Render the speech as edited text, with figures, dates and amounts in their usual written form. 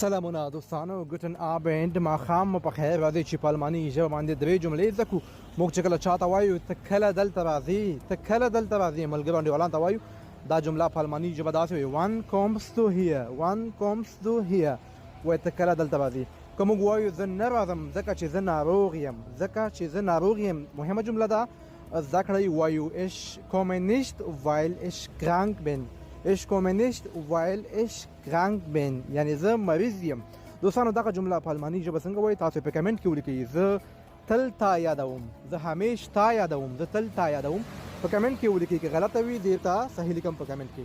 سلامونه دوستانو ګوټن ابند ما خام په خیر راځي چې په الماني ژبه باندې درې جملې زکو موږ چې کله چاته وایو ته کله دلته راځي ملګری باندې ولان ته وایو دا جمله په الماني ژبه داسې وي one comes to here وای ته کله دلته راځي کوم وایو زه نه راځم ځکه چې زه ناروغ یم مهمه جمله ده ذکر وایو ich komme nicht weil ich krank bin یعنی زه مریض یم دوستانو دغه جمله په الماني ژبه څنګه وایي تاسو په کمنټ کې ولیکئ زه تل تا یادوم زه همیش تا یادوم په کمنټ کې ولیکئ که غلطه وي دې ته صحیح لیکم په کمنټ کې